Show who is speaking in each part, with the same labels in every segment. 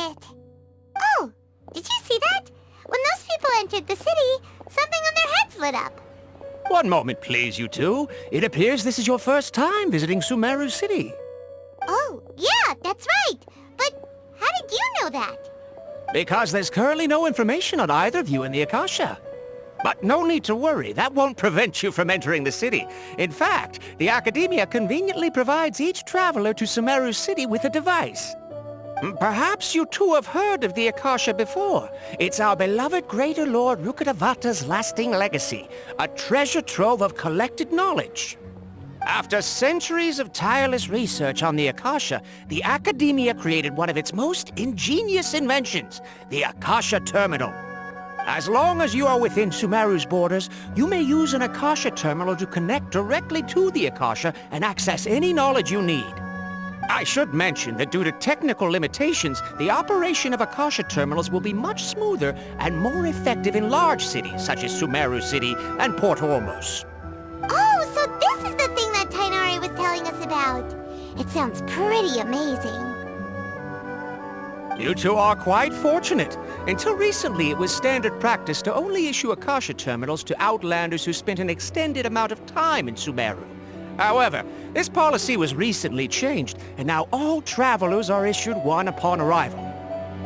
Speaker 1: it. Oh, did you see that? When those people entered the city, something on their heads lit up.
Speaker 2: One moment, please, you two. It appears this is your first time visiting Sumeru City.
Speaker 1: Oh, yeah, that's right. But how did you know that?
Speaker 2: Because there's currently no information on either of you in the Akasha. But no need to worry, that won't prevent you from entering the city. In fact, the Academia conveniently provides each traveler to Sumeru City with a device. Perhaps you two have heard of the Akasha before. It's our beloved Greater Lord Rukkhadevata's lasting legacy, a treasure trove of collected knowledge. After centuries of tireless research on the Akasha, the Academia created one of its most ingenious inventions, the Akasha Terminal. As long as you are within Sumeru's borders, you may use an Akasha terminal to connect directly to the Akasha and access any knowledge you need. I should mention that due to technical limitations, the operation of Akasha terminals will be much smoother and more effective in large cities such as Sumeru City and Port Ormos.
Speaker 1: Oh, so this is the thing that Tainari was telling us about. It sounds pretty amazing.
Speaker 2: You two are quite fortunate. Until recently, it was standard practice to only issue Akasha terminals to outlanders who spent an extended amount of time in Sumeru. However, this policy was recently changed, and now all travelers are issued one upon arrival.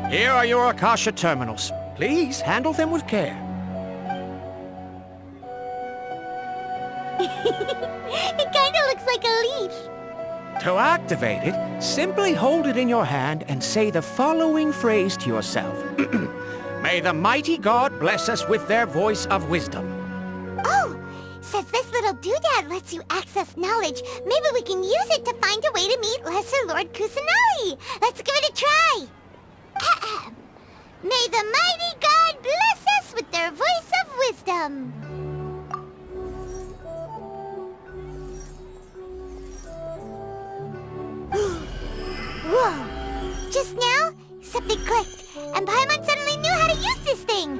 Speaker 2: Here are your Akasha terminals. Please handle them with care.
Speaker 1: It kinda looks like a leaf.
Speaker 2: To activate it, simply hold it in your hand and say the following phrase to yourself. May the mighty God bless us with their voice of wisdom.
Speaker 1: Oh, since this little doodad lets you access knowledge, maybe we can use it to find a way to meet Lesser Lord Kusanagi. Let's give it a try. Ahem. May the mighty God bless us with their voice of wisdom. Whoa! Just now, something clicked, and Paimon suddenly knew how to use this thing.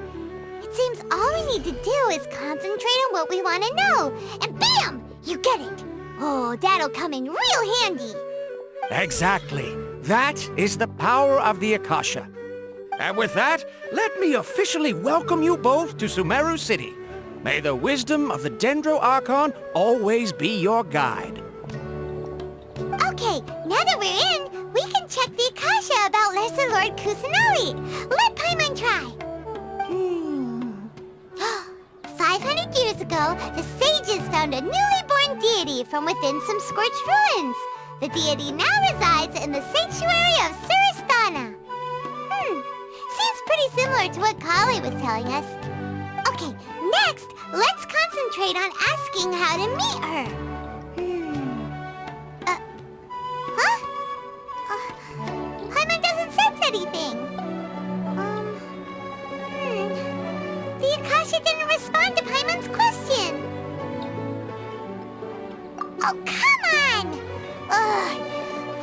Speaker 1: It seems all we need to do is concentrate on what we want to know, and bam! You get it! Oh, that'll come in real handy.
Speaker 2: Exactly. That is the power of the Akasha. And with that, let me officially welcome you both to Sumeru City. May the wisdom of the Dendro Archon always be your guide.
Speaker 1: Okay, now that we're in, we can check the Akasha about Lesser Lord Kusanagi. Let Paimon try. 500 years ago, the sages found a newly born deity from within some scorched ruins. The deity now resides in the sanctuary of Suristana. Seems pretty similar to what Kali was telling us. Okay, next, let's concentrate on asking how to meet her. Paimon doesn't sense anything. The Akasha didn't respond to Paimon's question. Oh, come on! Ugh.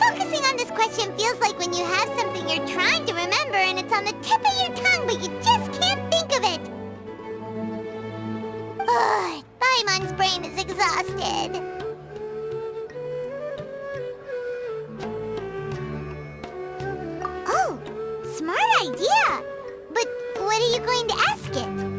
Speaker 1: Focusing on this question feels like when you have something you're trying to remember and it's on the tip of your tongue, but you just can't think of it. Ugh, Paimon's brain is exhausted. Oh, smart idea. But what are you going to ask it?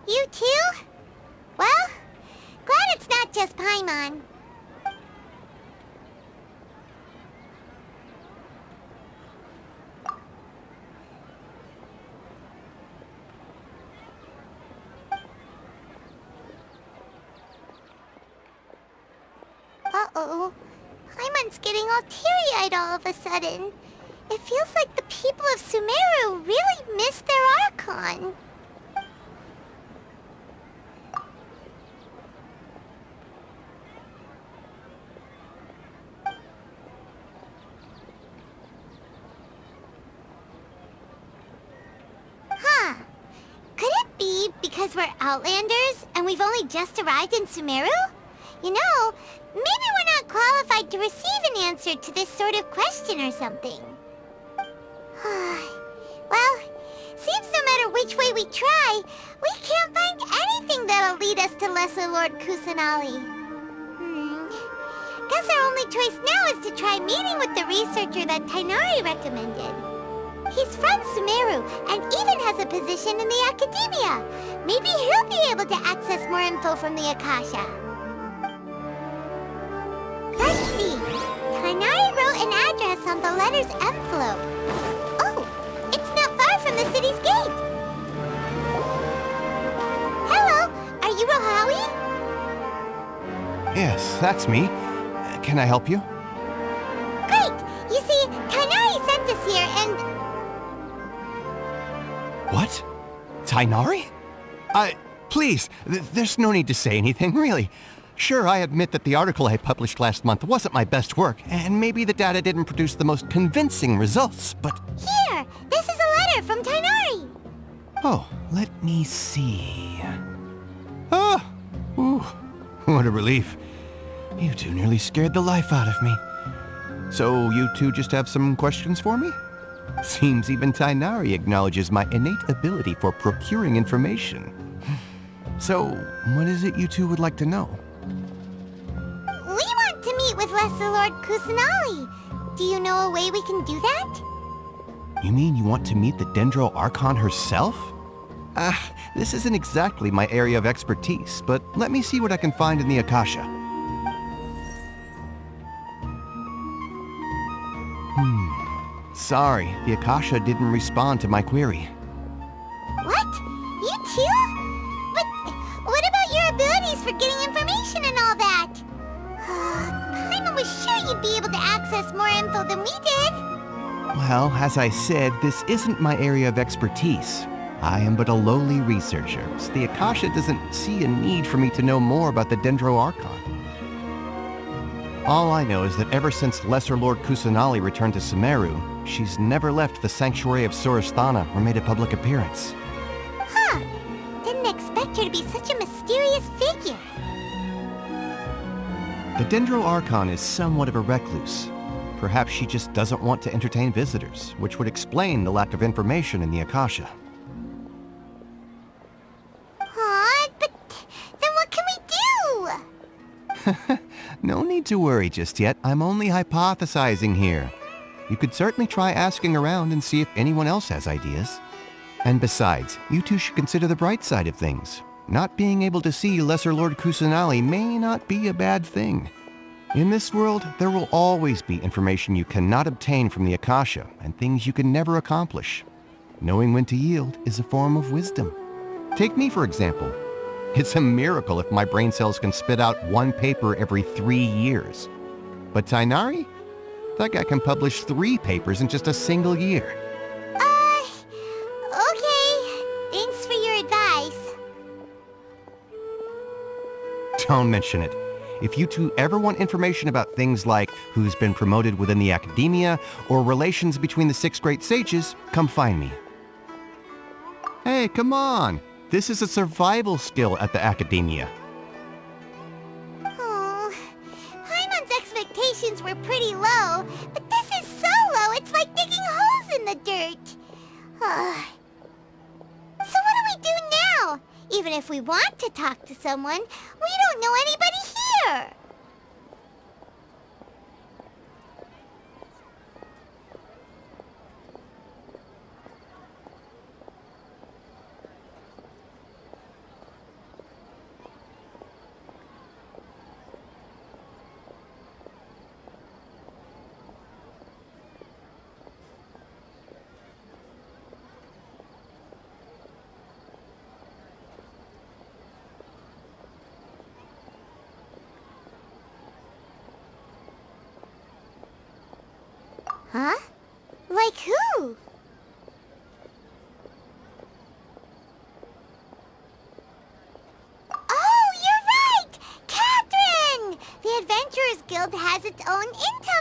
Speaker 1: You too? Well, glad it's not just Paimon. Uh-oh. Paimon's getting all teary-eyed all of a sudden. It feels like the people of Sumeru really miss their Archon. Huh. Could it be because we're Outlanders and we've only just arrived in Sumeru? You know, maybe we're not qualified to receive an answer to this sort of question or something. Well, seems no matter which way we try, we can't find anything that'll lead us to Lesser Lord Kusanali. Guess our only choice now is to try meeting with the researcher that Tainari recommended. He's from Sumeru and even has a position in the Academia. Maybe he'll be able to access more info from the Akasha. Let's see. Tainari wrote an address on the letter's envelope. Oh, it's not far from the city's gate. Hello, are you Rohawi?
Speaker 3: Yes, that's me. Can I help you?
Speaker 1: Great! You see, Tainari sent us here and...
Speaker 3: What? Tainari? Please, there's no need to say anything, really. Sure, I admit that the article I published last month wasn't my best work, and maybe the data didn't produce the most convincing results, but...
Speaker 1: Here! This is a letter from Tainari!
Speaker 3: Oh, let me see... Oh! Ooh, what a relief. You two nearly scared the life out of me. So you two just have some questions for me? Seems even Tainari acknowledges my innate ability for procuring information. So, what is it you two would like to know?
Speaker 1: We want to meet with Lesser Lord Kusanali. Do you know a way we can do that?
Speaker 3: You mean you want to meet the Dendro Archon herself? This isn't exactly my area of expertise, but let me see what I can find in the Akasha. Sorry, the Akasha didn't respond to my query.
Speaker 1: What? You too? But what about your abilities for getting information and all that? Paimon was sure you'd be able to access more info than we did.
Speaker 3: Well, as I said, this isn't my area of expertise. I am but a lowly researcher, so the Akasha doesn't see a need for me to know more about the Dendro Archon. All I know is that ever since Lesser Lord Kusanali returned to Sumeru, she's never left the Sanctuary of Surasthana or made a public appearance.
Speaker 1: Huh. Didn't expect her to be such a mysterious figure.
Speaker 3: The Dendro Archon is somewhat of a recluse. Perhaps she just doesn't want to entertain visitors, which would explain the lack of information in the Akasha.
Speaker 1: But then what can we do?
Speaker 3: No need to worry just yet. I'm only hypothesizing here. You could certainly try asking around and see if anyone else has ideas. And besides, you two should consider the bright side of things. Not being able to see Lesser Lord Kusanali may not be a bad thing. In this world, there will always be information you cannot obtain from the Akasha and things you can never accomplish. Knowing when to yield is a form of wisdom. Take me, for example. It's a miracle if my brain cells can spit out one paper every 3 years. But Tainari? That guy can publish 3 papers in just a single year.
Speaker 1: Okay. Thanks for your advice.
Speaker 3: Don't mention it. If you two ever want information about things like who's been promoted within the Academia or relations between the 6 great sages, come find me. Hey, come on! This is a survival skill at the Academia.
Speaker 1: Oh, Paimon's expectations were pretty low, but this is so low it's like digging holes in the dirt. So what do we do now? Even if we want to talk to someone, we don't know anybody here. Huh? Like who? Oh, you're right! Catherine! The Adventurers Guild has its own intel